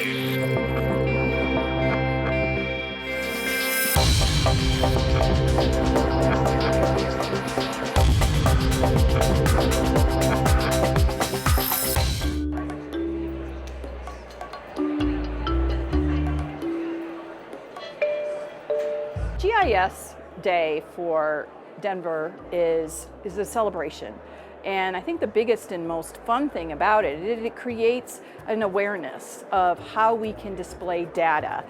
GIS Day for Denver is a celebration. And I think the biggest and most fun thing about it is it creates an awareness of how we can display data.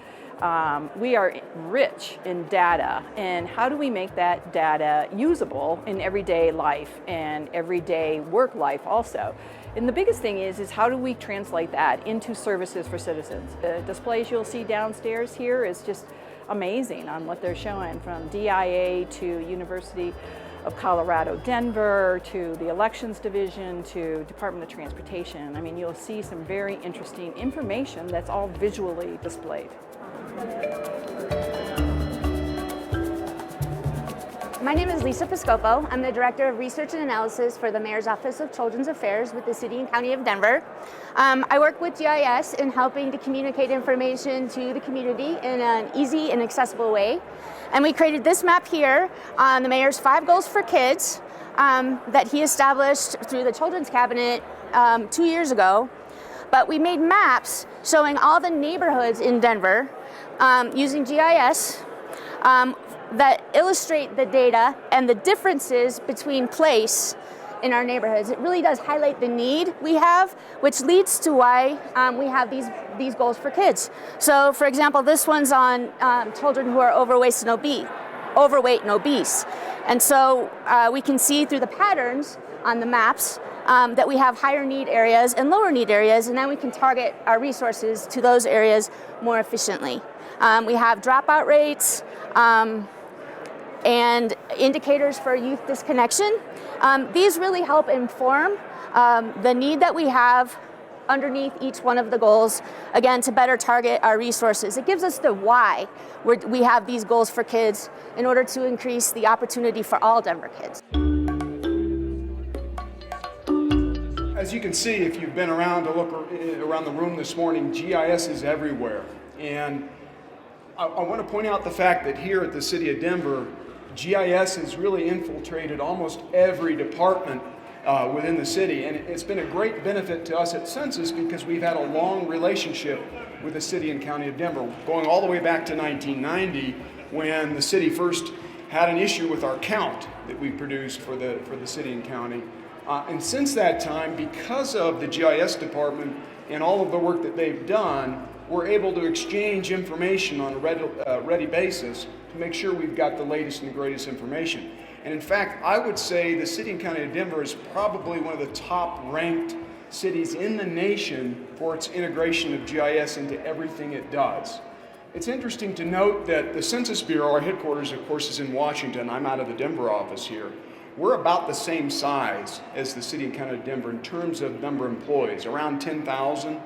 We are rich in data, and how do we make that data usable in everyday life and everyday work life also? And the biggest thing is how do we translate that into services for citizens? The displays you'll see downstairs here is just amazing on what they're showing, from DIA to University of Colorado Denver to the Elections Division to Department of Transportation. I mean, you'll see some very interesting information that's all visually displayed. My name is Lisa Piscopo. I'm the Director of Research and Analysis for the Mayor's Office of Children's Affairs with the City and County of Denver. I work with GIS in helping to communicate information to the community in an easy and accessible way. And we created this map here on the Mayor's 5 Goals for Kids that he established through the Children's Cabinet 2 years ago. But we made maps showing all the neighborhoods in Denver using GIS that illustrate the data and the differences between place in our neighborhoods. It really does highlight the need we have, which leads to why we have these goals for kids. So, for example, this one's on children who are overweight and obese. And so we can see through the patterns on the maps that we have higher need areas and lower need areas, and then we can target our resources to those areas more efficiently. We have dropout rates and indicators for youth disconnection. These really help inform the need that we have underneath each one of the goals, again, to better target our resources. It gives us the why we have these goals for kids in order to increase the opportunity for all Denver kids. As you can see, if you've been around to look around the room this morning, GIS is everywhere. And I want to point out the fact that here at the City of Denver, GIS has really infiltrated almost every department within the city. And it's been a great benefit to us at Census because we've had a long relationship with the City and County of Denver, going all the way back to 1990 when the city first had an issue with our count that we produced for the City and County. And since that time, because of the GIS department and all of the work that they've done, we're able to exchange information on a ready basis to make sure we've got the latest and greatest information. And in fact, I would say the City and County of Denver is probably one of the top ranked cities in the nation for its integration of GIS into everything it does. It's interesting to note that the Census Bureau, our headquarters, of course, is in Washington. I'm out of the Denver office here. We're about the same size as the City and County of Denver in terms of number of employees, around 10,000.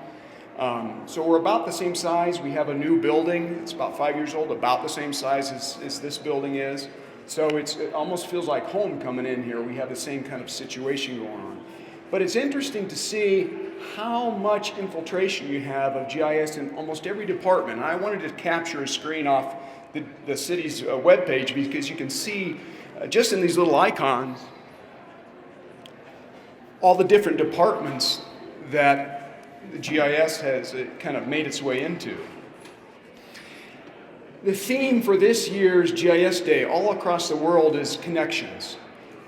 So we're about the same size. We have a new building. It's about 5 years old, about the same size as this building is. So it almost feels like home coming in here. We have the same kind of situation going on. But it's interesting to see how much infiltration you have of GIS in almost every department. And I wanted to capture a screen off the city's webpage because you can see just in these little icons all the different departments that the GIS has kind of made its way into. The theme for this year's GIS Day all across the world is connections.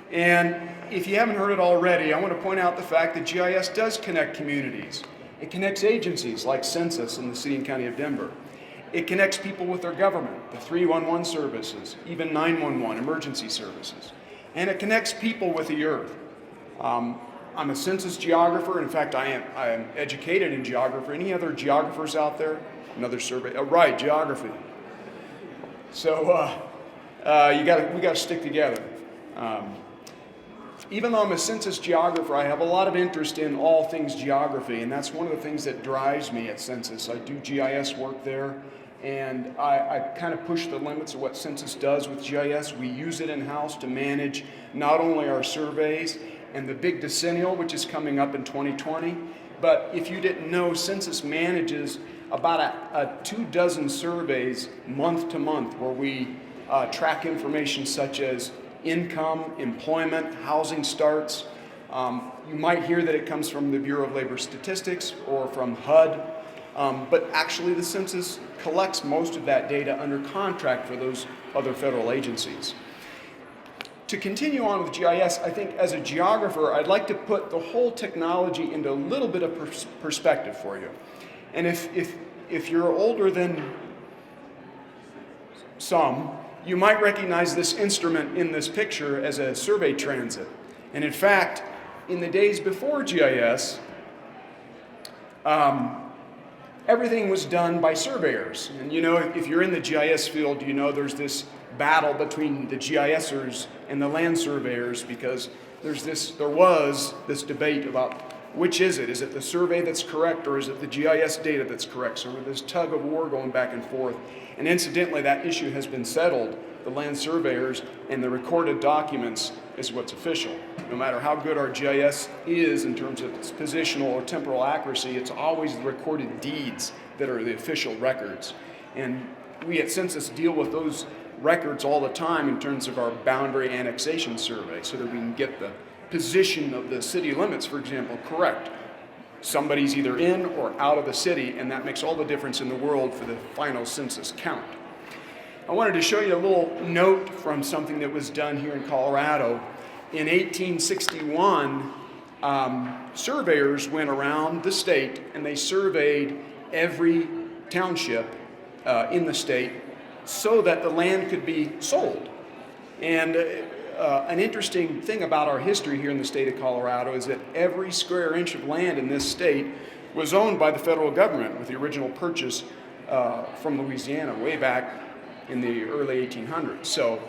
And if you haven't heard it already, I want to point out the fact that GIS does connect communities. It connects agencies like Census in the City and County of Denver. It connects people with their government, the 311 services, even 911 emergency services. And it connects people with the earth. I'm a census geographer. In fact, I am educated in geography. Any other geographers out there? Another survey? Oh, right, geography. So we got to stick together. Even though I'm a census geographer, I have a lot of interest in all things geography, and that's one of the things that drives me at Census. I do GIS work there, and I kind of push the limits of what Census does with GIS. We use it in-house to manage not only our surveys and the big decennial, which is coming up in 2020, but if you didn't know, Census manages about 24 surveys month to month where we track information such as income, employment, housing starts. You might hear that it comes from the Bureau of Labor Statistics or from HUD, but actually the census collects most of that data under contract for those other federal agencies. To continue on with GIS, I think as a geographer, I'd like to put the whole technology into a little bit of perspective for you. And if you're older than some, you might recognize this instrument in this picture as a survey transit. And in fact, in the days before GIS, everything was done by surveyors. And you know, if you're in the GIS field, you know there's this battle between the GISers and the land surveyors because there was this debate about which is it? Is it the survey that's correct or is it the GIS data that's correct? So there's this tug of war going back and forth. And incidentally, that issue has been settled. The land surveyors and the recorded documents is what's official. No matter how good our GIS is in terms of its positional or temporal accuracy, it's always the recorded deeds that are the official records. And we at Census deal with those records all the time in terms of our boundary annexation survey so that we can get the position of the city limits, for example, correct. Somebody's either in or out of the city, and that makes all the difference in the world for the final census count. I wanted to show you a little note from something that was done here in Colorado. In 1861, surveyors went around the state and they surveyed every township in the state so that the land could be sold. And an interesting thing about our history here in the state of Colorado is that every square inch of land in this state was owned by the federal government with the original purchase from Louisiana way back in the early 1800s. So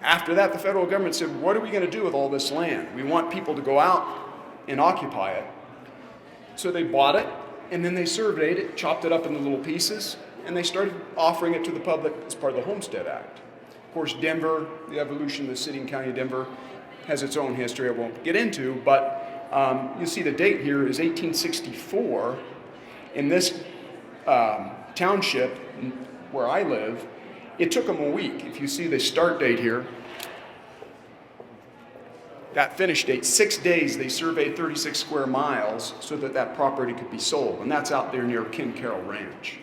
after that, the federal government said, what are we going to do with all this land? We want people to go out and occupy it. So they bought it, and then they surveyed it, chopped it up into little pieces, and they started offering it to the public as part of the Homestead Act. Of course, Denver, the evolution of the city and county of Denver, has its own history I won't get into, but you'll see the date here is 1864. In this township where I live, it took them a week. If you see the start date here, that finish date, 6 days, they surveyed 36 square miles so that that property could be sold, and that's out there near Ken Carroll Ranch.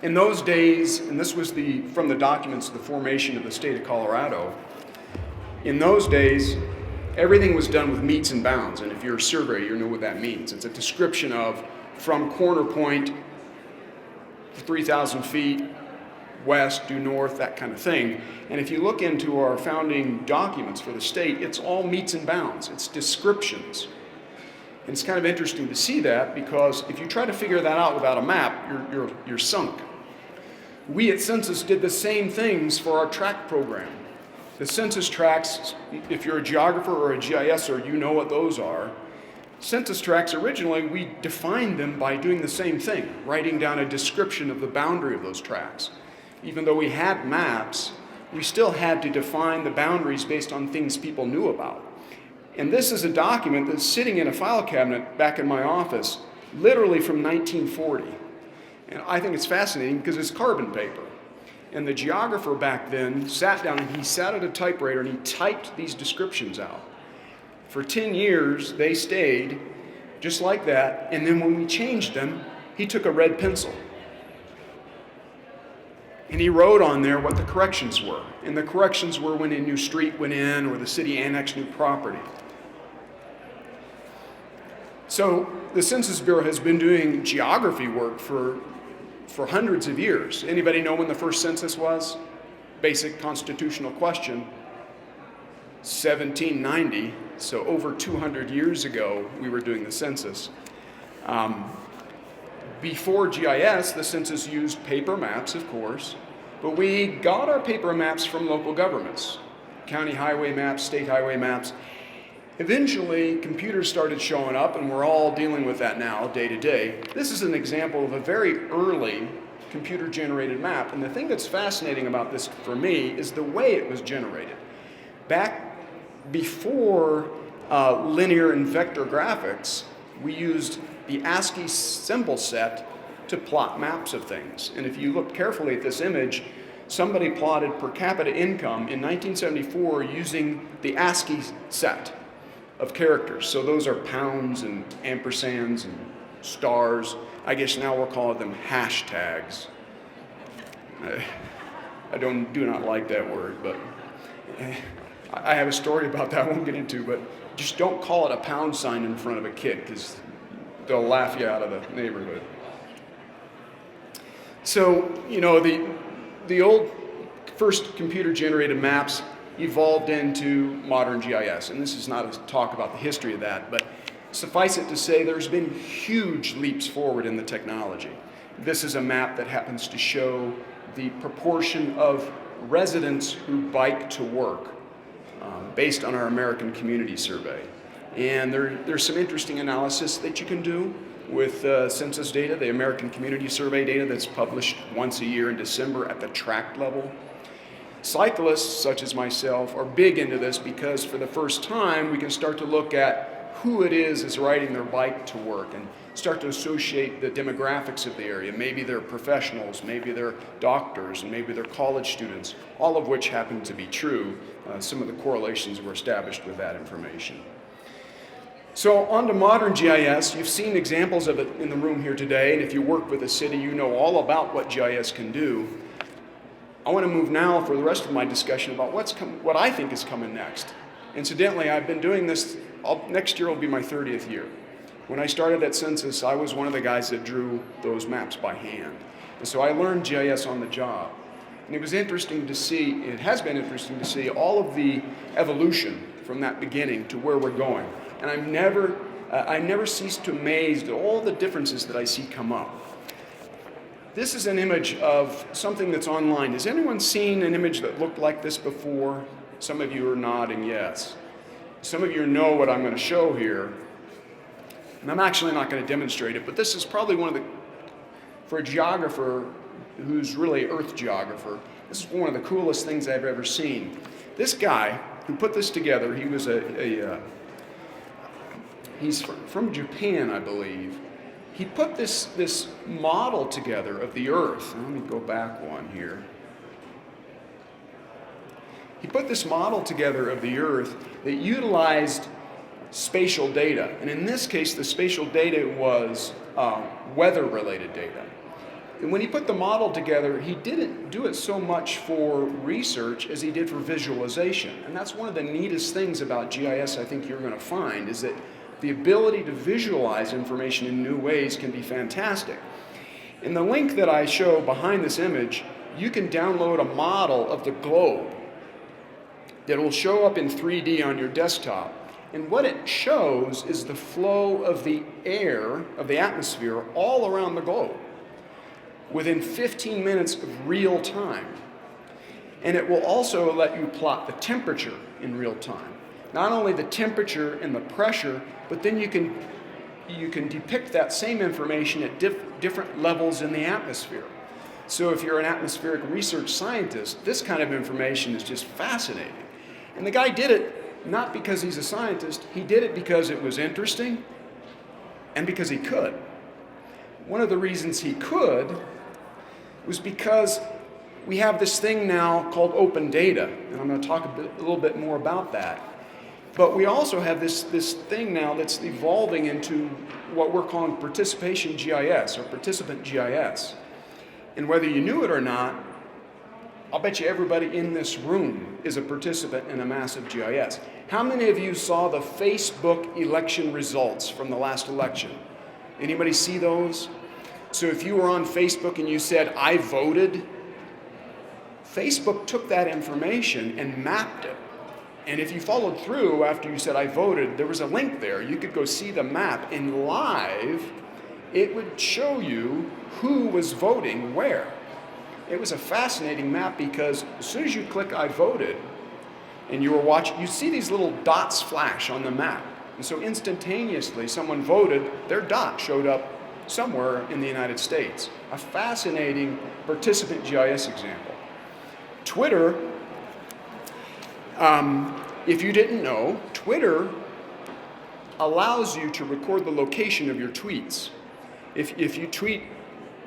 In those days, and this was from the documents of the formation of the state of Colorado, in those days, everything was done with meets and bounds, and if you're a surveyor, you know what that means. It's a description of from corner point, 3,000 feet, west, due north, that kind of thing. And if you look into our founding documents for the state, it's all meets and bounds. It's descriptions. And it's kind of interesting to see that because if you try to figure that out without a map, you're sunk. We at Census did the same things for our track program. The census tracts, if you're a geographer or a GISer, you know what those are. Census tracts, originally, we defined them by doing the same thing, writing down a description of the boundary of those tracts. Even though we had maps, we still had to define the boundaries based on things people knew about. And this is a document that's sitting in a file cabinet back in my office, literally from 1940. And I think it's fascinating because it's carbon paper. And the geographer back then sat down and he sat at a typewriter and he typed these descriptions out. For 10 years, they stayed just like that. And then when we changed them, he took a red pencil and he wrote on there what the corrections were. And the corrections were when a new street went in or the city annexed new property. So the Census Bureau has been doing geography work for hundreds of years. Anybody know when the first census was? Basic constitutional question. 1790, so over 200 years ago, we were doing the census. Before GIS, the census used paper maps, of course, but we got our paper maps from local governments, county highway maps, state highway maps. Eventually, computers started showing up, and we're all dealing with that now, day to day. This is an example of a very early computer-generated map, and the thing that's fascinating about this for me is the way it was generated. Back before linear and vector graphics, we used the ASCII symbol set to plot maps of things. And if you look carefully at this image, somebody plotted per capita income in 1974 using the ASCII set of characters. So those are pounds and ampersands and stars. I guess now we'll call them hashtags. I do not like that word, but I have a story about that I won't get into, but just don't call it a pound sign in front of a kid because they'll laugh you out of the neighborhood. So, you know, the old first computer-generated maps evolved into modern GIS, and this is not a talk about the history of that, but suffice it to say there's been huge leaps forward in the technology. This is a map that happens to show the proportion of residents who bike to work based on our American Community Survey. And there's some interesting analysis that you can do with census data, the American Community Survey data that's published once a year in December at the tract level. Cyclists, such as myself, are big into this because for the first time we can start to look at who it is riding their bike to work and start to associate the demographics of the area. Maybe they're professionals, maybe they're doctors, and maybe they're college students, all of which happen to be true. Some of the correlations were established with that information. So on to modern GIS. You've seen examples of it in the room here today, and if you work with a city, you know all about what GIS can do. I want to move now for the rest of my discussion about what I think is coming next. Incidentally, I've been doing this, next year will be my 30th year. When I started at Census, I was one of the guys that drew those maps by hand. And so I learned GIS on the job. And it was interesting to see, it has been interesting to see all of the evolution from that beginning to where we're going. And I never cease to amaze at all the differences that I see come up. This is an image of something that's online. Has anyone seen an image that looked like this before? Some of you are nodding yes. Some of you know what I'm going to show here. And I'm actually not going to demonstrate it, but this is probably for a geographer who's really Earth geographer, this is one of the coolest things I've ever seen. This guy who put this together, he was he's from Japan, I believe. He put this model together of the Earth. Let me go back one here. He put this model together of the Earth that utilized spatial data. And in this case, the spatial data was weather-related data. And when he put the model together, he didn't do it so much for research as he did for visualization. And that's one of the neatest things about GIS I think you're going to find, is that the ability to visualize information in new ways can be fantastic. In the link that I show behind this image, you can download a model of the globe that will show up in 3D on your desktop. And what it shows is the flow of the air, of the atmosphere, all around the globe within 15 minutes of real time. And it will also let you plot the temperature in real time. Not only the temperature and the pressure, but then you can depict that same information at different levels in the atmosphere. So if you're an atmospheric research scientist, this kind of information is just fascinating. And the guy did it not because he's a scientist, he did it because it was interesting and because he could. One of the reasons he could was because we have this thing now called open data, and I'm going to talk a little bit more about that. But we also have this thing now that's evolving into what we're calling participation GIS, or participant GIS. And whether you knew it or not, I'll bet you everybody in this room is a participant in a massive GIS. How many of you saw the Facebook election results from the last election? Anybody see those? So if you were on Facebook and you said, "I voted," Facebook took that information and mapped it. And if you followed through after you said, "I voted," there was a link there. You could go see the map, and live, it would show you who was voting where. It was a fascinating map because as soon as you click "I voted," and you were watching, you see these little dots flash on the map. And so instantaneously, someone voted, their dot showed up somewhere in the United States. A fascinating participant GIS example. Twitter, if you didn't know, Twitter allows you to record the location of your tweets. If you tweet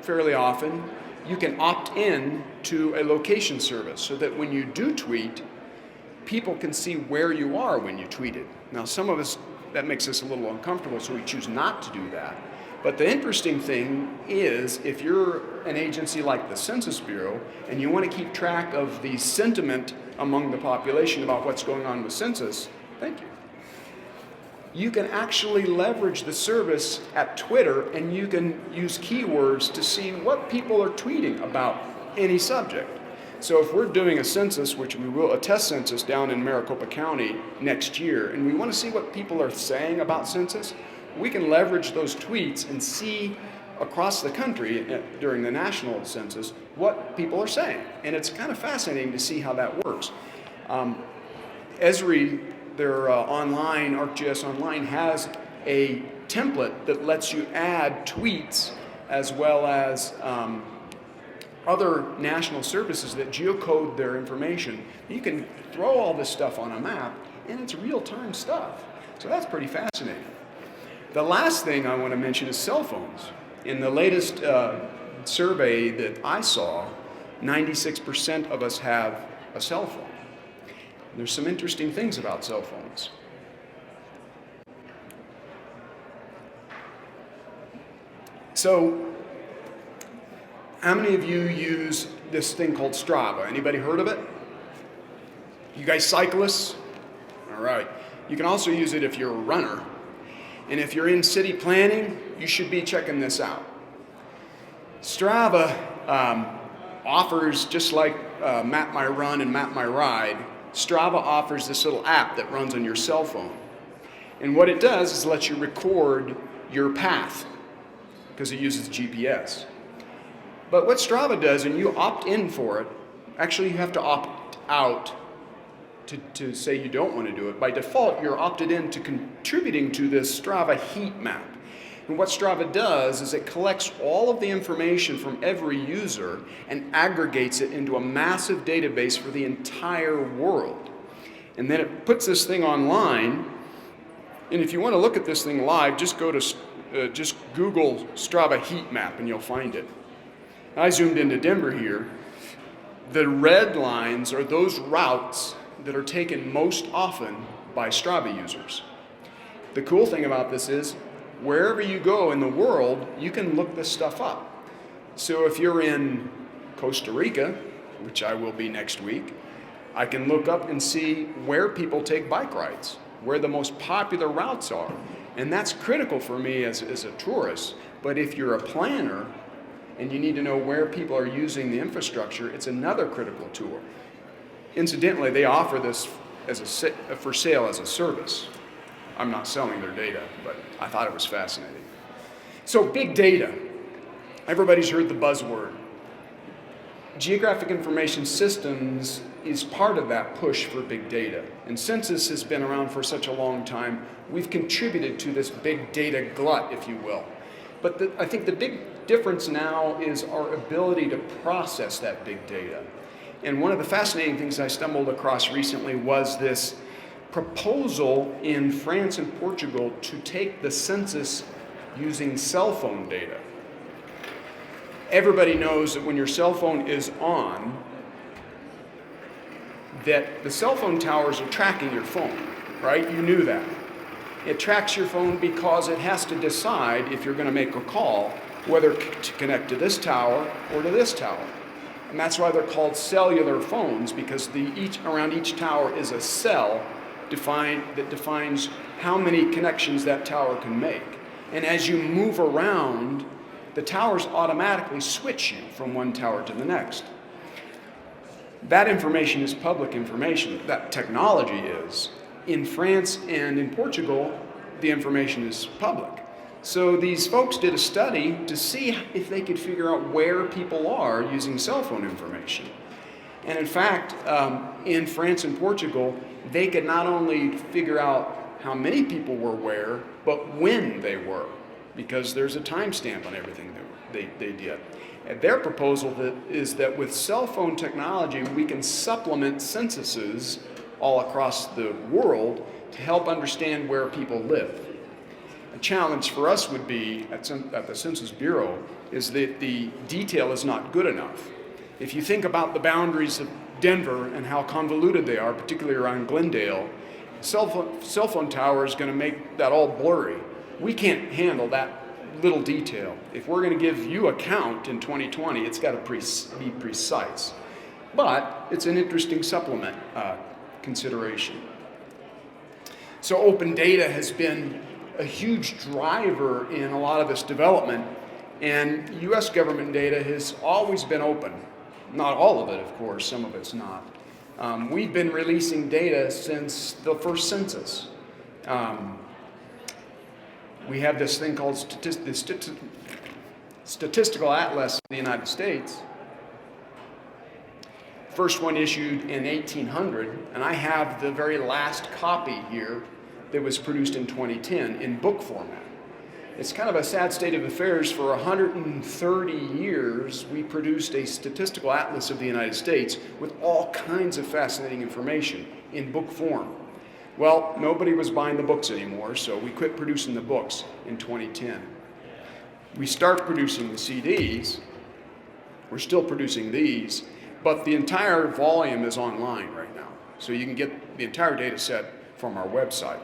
fairly often, you can opt in to a location service so that when you do tweet, people can see where you are when you tweet it. Now, some of us, that makes us a little uncomfortable, so we choose not to do that. But the interesting thing is, if you're an agency like the Census Bureau and you want to keep track of the sentiment among the population about what's going on with census, thank you. You can actually leverage the service at Twitter, and you can use keywords to see what people are tweeting about any subject. So if we're doing a census, which we will, a test census down in Maricopa County next year, and we want to see what people are saying about census, we can leverage those tweets and see across the country during the national census what people are saying. And it's kind of fascinating to see how that works. Esri, their online, ArcGIS Online, has a template that lets you add tweets as well as other national services that geocode their information. You can throw all this stuff on a map, and it's real-time stuff. So that's pretty fascinating. The last thing I want to mention is cell phones. In the latest survey that I saw, 96% of us have a cell phone. There's some interesting things about cell phones. So, how many of you use this thing called Strava? Anybody heard of it? You guys cyclists? All right. You can also use it if you're a runner. And if you're in city planning, you should be checking this out. Strava offers, just like Map My Run and Map My Ride, Strava offers this little app that runs on your cell phone. And what it does is let you record your path, because it uses GPS. But what Strava does, and you opt in for it, actually you have to opt out to say you don't want to do it. By default, you're opted in to contributing to this Strava heat map. And what Strava does is it collects all of the information from every user and aggregates it into a massive database for the entire world. And then it puts this thing online. And if you want to look at this thing live, just go to just Google Strava heat map and you'll find it. I zoomed into Denver here. The red lines are those routes that are taken most often by Strava users. The cool thing about this is, wherever you go in the world, you can look this stuff up. So if you're in Costa Rica, which I will be next week, I can look up and see where people take bike rides, where the most popular routes are. And that's critical for me as a tourist. But if you're a planner and you need to know where people are using the infrastructure, it's another critical tool. Incidentally, they offer this for sale as a service. I'm not selling their data, but I thought it was fascinating. So big data. Everybody's heard the buzzword. Geographic Information Systems is part of that push for big data. And census has been around for such a long time, we've contributed to this big data glut, if you will. But I think the big difference now is our ability to process that big data. And one of the fascinating things I stumbled across recently was this proposal in France and Portugal to take the census using cell phone data. Everybody knows that when your cell phone is on, that the cell phone towers are tracking your phone, right? You knew that. It tracks your phone because it has to decide, if you're going to make a call, whether to connect to this tower or to this tower. And that's why they're called cellular phones, because around each tower is a cell that defines how many connections that tower can make. And as you move around, the towers automatically switch you from one tower to the next. That information is public information. That technology is. In France and in Portugal, the information is public. So these folks did a study to see if they could figure out where people are using cell phone information. And in fact, in France and Portugal, they could not only figure out how many people were where, but when they were, because there's a timestamp on everything that they did. And their proposal is that with cell phone technology, we can supplement censuses all across the world to help understand where people live. The challenge for us would be at the Census Bureau is that the detail is not good enough. If you think about the boundaries of Denver and how convoluted they are, particularly around Glendale, cell phone tower is going to make that all blurry. We can't handle that little detail. If we're going to give you a count in 2020, it's got to be precise. But it's an interesting supplement consideration. So open data has been a huge driver in a lot of this development, and U.S. government data has always been open. Not all of it, of course, some of it's not. We've been releasing data since the first census. We have this thing called the Statistical Atlas of the United States. First one issued in 1800, and I have the very last copy here that was produced in 2010 in book format. It's kind of a sad state of affairs. For 130 years, we produced a statistical atlas of the United States with all kinds of fascinating information in book form. Well, nobody was buying the books anymore, so we quit producing the books in 2010. We start producing the CDs. We're still producing these, but the entire volume is online right now. So you can get the entire data set from our website.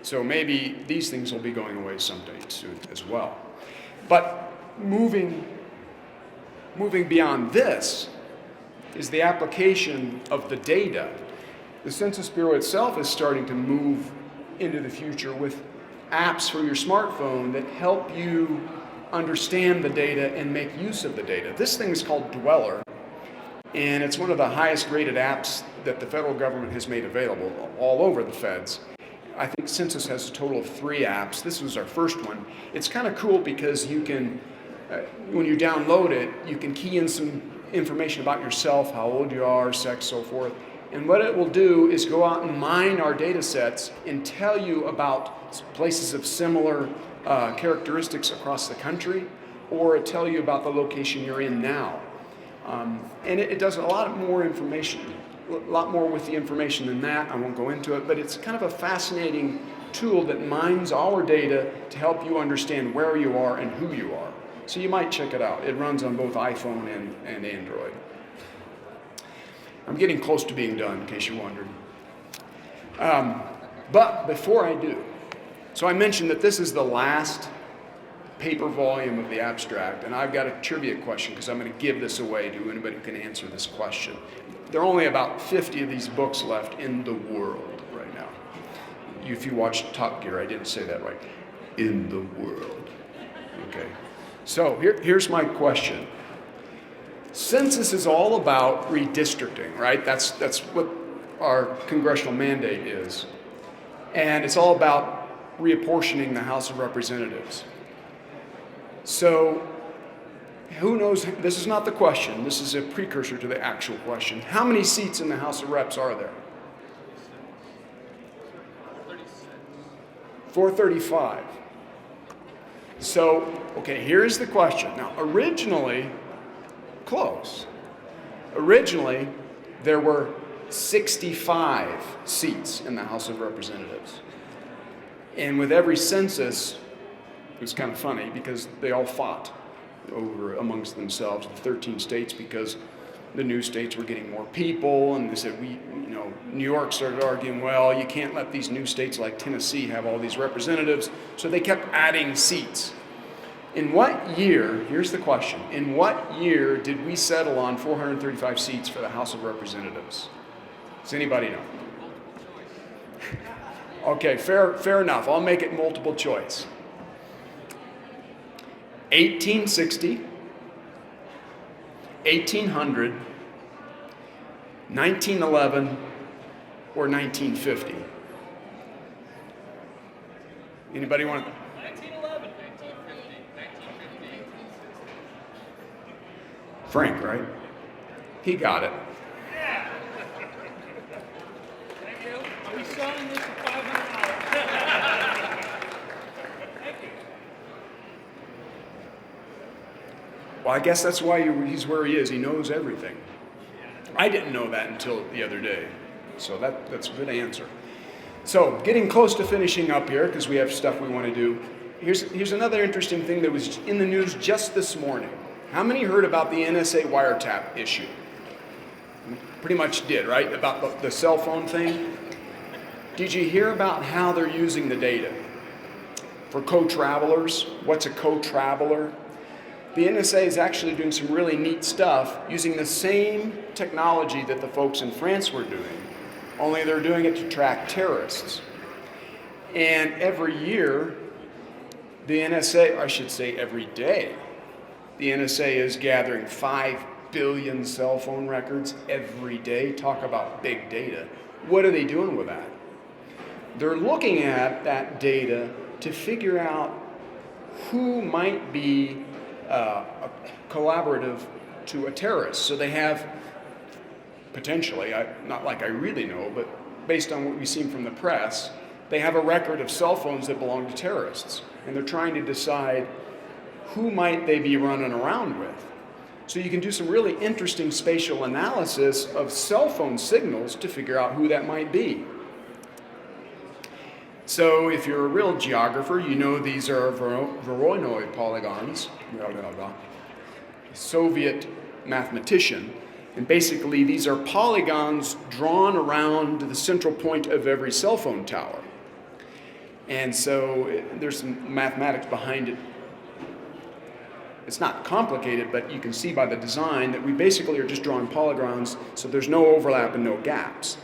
So maybe these things will be going away someday soon as well. But moving beyond this is the application of the data. The Census Bureau itself is starting to move into the future with apps for your smartphone that help you understand the data and make use of the data. This thing is called Dweller, and it's one of the highest rated apps that the federal government has made available all over the feds. I think Census has a total of 3 apps. This was our first one. It's kind of cool because you can, when you download it, you can key in some information about yourself, how old you are, sex, so forth. And what it will do is go out and mine our data sets and tell you about places of similar characteristics across the country, or tell you about the location you're in now. And it does a lot more information. A lot more with the information than that. I won't go into it, but it's kind of a fascinating tool that mines our data to help you understand where you are and who you are. So you might check it out. It runs on both iPhone and Android. I'm getting close to being done, in case you're wondering. But before I do, so I mentioned that this is the last paper volume of the abstract, and I've got a trivia question because I'm going to give this away to anybody who can answer this question. There are only about 50 of these books left in the world right now. If you watched Top Gear, I didn't say that right. In the world. Okay. So here's my question. Census is all about redistricting, right? That's what our congressional mandate is. And it's all about reapportioning the House of Representatives. So who knows, this is not the question, this is a precursor to the actual question. How many seats in the House of Reps are there? 435. So, okay, here's the question. Now, originally, close. Originally, there were 65 seats in the House of Representatives. And with every census, it was kind of funny because they all fought over amongst themselves, the 13 states, because the new states were getting more people, and they said, New York started arguing, well, you can't let these new states like Tennessee have all these representatives, so they kept adding seats. In what year, here's the question, in what year did we settle on 435 seats for the House of Representatives? Does anybody know? Okay, fair enough. I'll make it multiple choice. 1860, 1800, 1911, or 1950? Anybody want? 1911. Frank, right? He got it. Yeah. Thank you. Are we selling this for $500? Thank you. Well, I guess that's why he's where he is. He knows everything. I didn't know that until the other day. So that's a good answer. So getting close to finishing up here because we have stuff we want to do. Here's another interesting thing that was in the news just this morning. How many heard about the NSA wiretap issue? Pretty much did, right? About the cell phone thing. Did you hear about how they're using the data? For co-travelers, what's a co-traveler? The NSA is actually doing some really neat stuff using the same technology that the folks in France were doing, only they're doing it to track terrorists. And every year, the NSA, I should say every day, the NSA is gathering 5 billion cell phone records every day. Talk about big data. What are they doing with that? They're looking at that data to figure out who might be a collaborative to a terrorist. So they have, potentially, not like I really know, but based on what we've seen from the press, they have a record of cell phones that belong to terrorists. And they're trying to decide who might they be running around with. So you can do some really interesting spatial analysis of cell phone signals to figure out who that might be. So if you're a real geographer, you know these are Voronoi polygons, Soviet mathematician. And basically these are polygons drawn around the central point of every cell phone tower. And so there's some mathematics behind it. It's not complicated, but you can see by the design that we basically are just drawing polygons so there's no overlap and no gaps.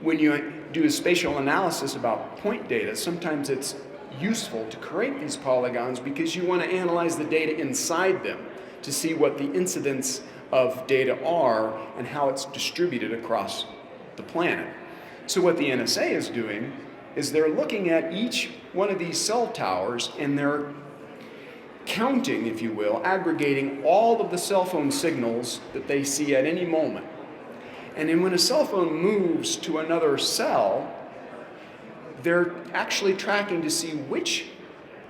When you do a spatial analysis about point data, sometimes it's useful to create these polygons because you want to analyze the data inside them to see what the incidents of data are and how it's distributed across the planet. So what the NSA is doing is they're looking at each one of these cell towers and they're counting, if you will, aggregating all of the cell phone signals that they see at any moment. And then when a cell phone moves to another cell, they're actually tracking to see which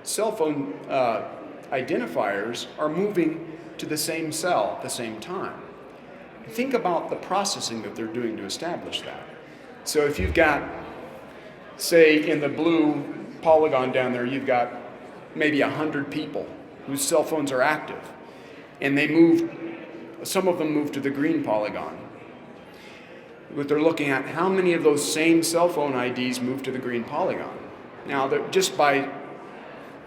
cell phone identifiers are moving to the same cell at the same time. Think about the processing that they're doing to establish that. So if you've got, say, in the blue polygon down there, you've got maybe 100 people whose cell phones are active, and some of them move to the green polygon. But they're looking at how many of those same cell phone IDs move to the green polygon. Now, just by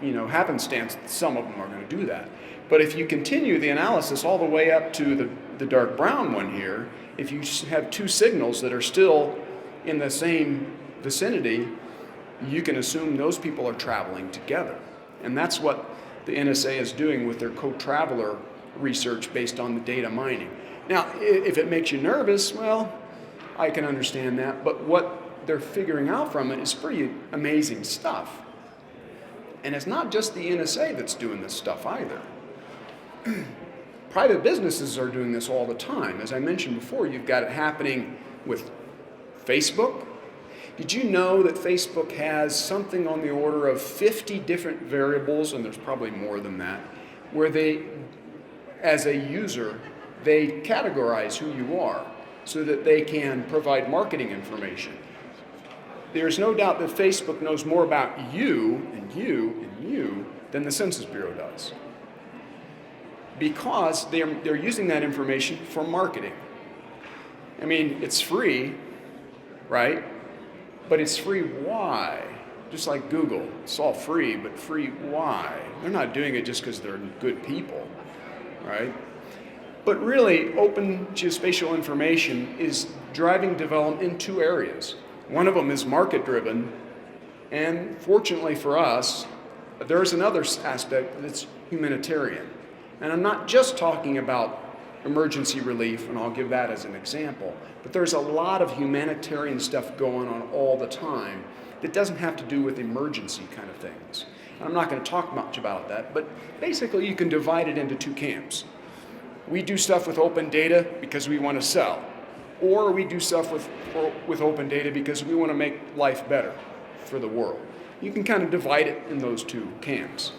happenstance, some of them are going to do that. But if you continue the analysis all the way up to the dark brown one here, if you have two signals that are still in the same vicinity, you can assume those people are traveling together. And that's what the NSA is doing with their co-traveler research based on the data mining. Now, if it makes you nervous, well, I can understand that, but what they're figuring out from it is pretty amazing stuff. And it's not just the NSA that's doing this stuff either. Private businesses are doing this all the time. As I mentioned before, you've got it happening with Facebook. Did you know that Facebook has something on the order of 50 different variables, and there's probably more than that, where they, as a user, they categorize who you are so that they can provide marketing information. There's no doubt that Facebook knows more about you and you and you than the Census Bureau does, because they're using that information for marketing. I mean, it's free, right? But it's free why? Just like Google, it's all free, but free why? They're not doing it just because they're good people, right? But really, open geospatial information is driving development in two areas. One of them is market-driven, and fortunately for us, there's another aspect that's humanitarian. And I'm not just talking about emergency relief, and I'll give that as an example, but there's a lot of humanitarian stuff going on all the time that doesn't have to do with emergency kind of things. And I'm not going to talk much about that, but basically you can divide it into two camps. We do stuff with open data because we want to sell, or we do stuff with open data because we want to make life better for the world. You can kind of divide it in those two camps.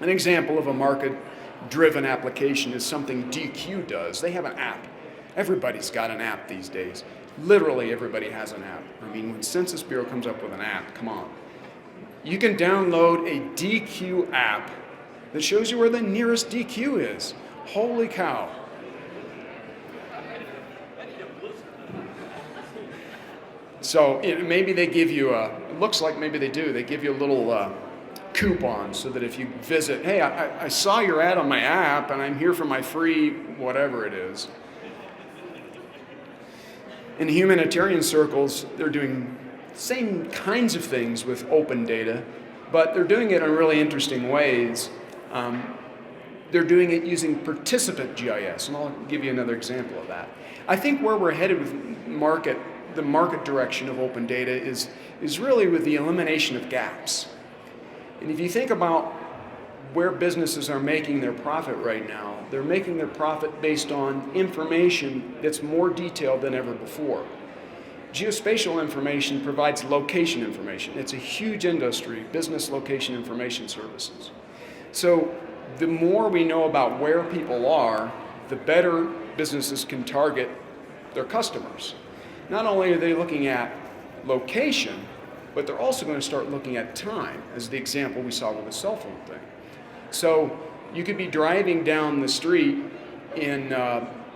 An example of a market-driven application is something DQ does. They have an app. Everybody's got an app these days. Literally everybody has an app. I mean, when Census Bureau comes up with an app, come on. You can download a DQ app that shows you where the nearest DQ is. Holy cow. So maybe they give you it looks like maybe they do, they give you a little coupon so that if you visit, hey, I saw your ad on my app and I'm here for my free whatever it is. In humanitarian circles, they're doing same kinds of things with open data, but they're doing it in really interesting ways. They're doing it using participant GIS, and I'll give you another example of that. I think where we're headed with the market direction of open data is really with the elimination of gaps. And if you think about where businesses are making their profit right now, they're making their profit based on information that's more detailed than ever before. Geospatial information provides location information. It's a huge industry, business location information services. So the more we know about where people are, the better businesses can target their customers. Not only are they looking at location, but they're also going to start looking at time, as the example we saw with the cell phone thing. So you could be driving down the street in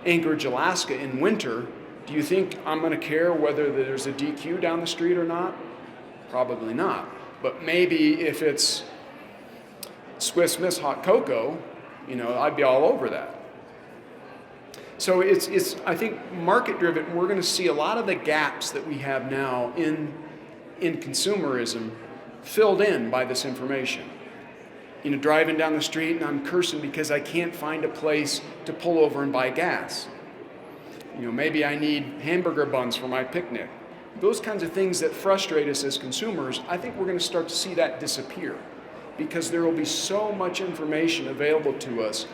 Anchorage, Alaska in winter. Do you think I'm going to care whether there's a DQ down the street or not? Probably not. But maybe if it's Swiss Miss hot cocoa, I'd be all over that. So it's I think market driven. We're going to see a lot of the gaps that we have now in consumerism filled in by this information. Driving down the street and I'm cursing because I can't find a place to pull over and buy gas. Maybe I need hamburger buns for my picnic. Those kinds of things that frustrate us as consumers, I think we're going to start to see that disappear because there will be so much information available to us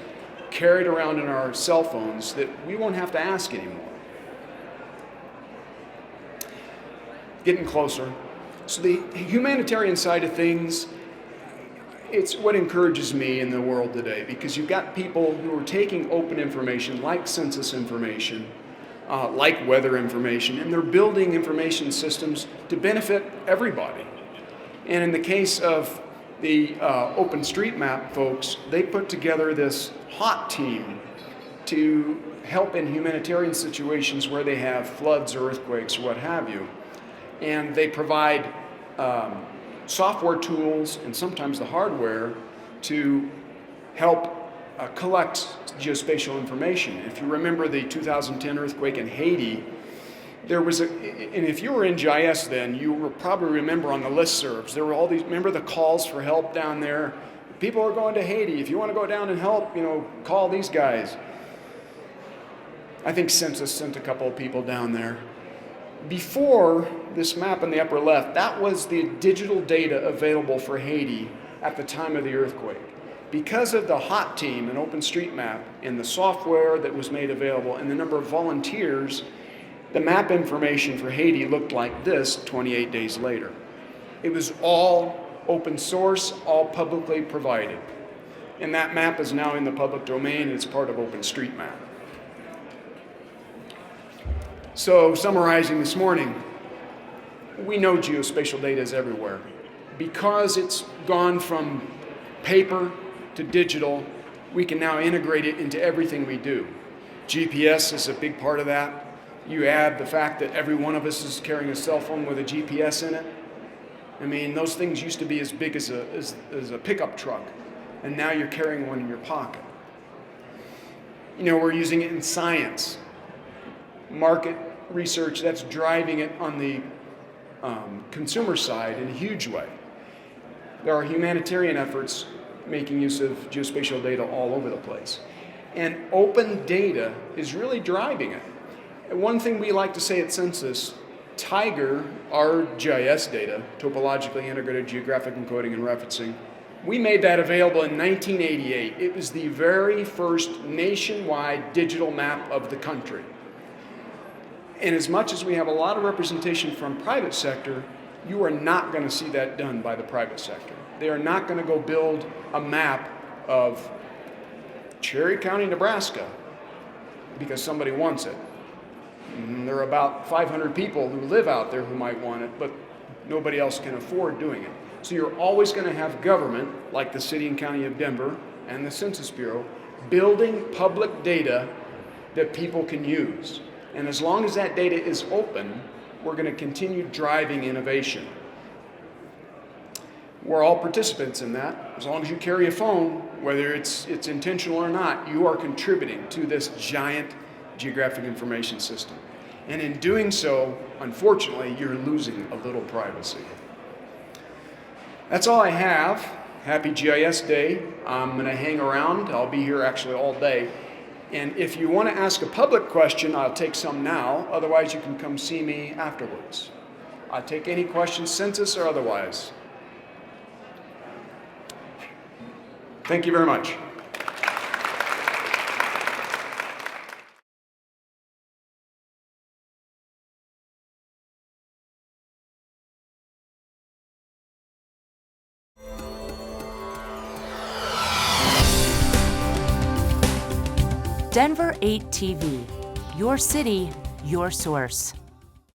carried around in our cell phones that we won't have to ask anymore. Getting closer. So the humanitarian side of things, it's what encourages me in the world today because you've got people who are taking open information like census information, like weather information, and they're building information systems to benefit everybody. And in the case of the OpenStreetMap folks, they put together this hot team to help in humanitarian situations where they have floods or earthquakes or what have you. And they provide software tools and sometimes the hardware to help collect geospatial information. If you remember the 2010 earthquake in Haiti, there was and if you were in GIS then, you will probably remember on the listservs, there were all these, remember the calls for help down there? People are going to Haiti. If you want to go down and help, call these guys. I think Census sent a couple of people down there. Before this map in the upper left, that was the digital data available for Haiti at the time of the earthquake. Because of the hot team and OpenStreetMap and the software that was made available and the number of volunteers, the map information for Haiti looked like this 28 days later. It was all open source, all publicly provided. And that map is now in the public domain. It's part of OpenStreetMap. So summarizing this morning, we know geospatial data is everywhere. Because it's gone from paper to digital, we can now integrate it into everything we do. GPS is a big part of that. You add the fact that every one of us is carrying a cell phone with a GPS in it. I mean, those things used to be as big as a pickup truck, and now you're carrying one in your pocket. We're using it in science, market research, that's driving it on the consumer side in a huge way. There are humanitarian efforts making use of geospatial data all over the place. And open data is really driving it. And one thing we like to say at Census, Tiger, our GIS data, topologically integrated geographic encoding and referencing, we made that available in 1988. It was the very first nationwide digital map of the country. And as much as we have a lot of representation from private sector, you are not going to see that done by the private sector. They are not going to go build a map of Cherry County, Nebraska, because somebody wants it. And there are about 500 people who live out there who might want it, but nobody else can afford doing it. So you're always going to have government, like the City and County of Denver and the Census Bureau, building public data that people can use. And as long as that data is open, we're going to continue driving innovation. We're all participants in that. As long as you carry a phone, whether it's intentional or not, you are contributing to this giant geographic information system. And in doing so, unfortunately, you're losing a little privacy. That's all I have. Happy GIS Day. I'm going to hang around. I'll be here actually all day. And if you want to ask a public question, I'll take some now. Otherwise, you can come see me afterwards. I'll take any questions, census or otherwise. Thank you very much. Denver 8 TV, your city, your source.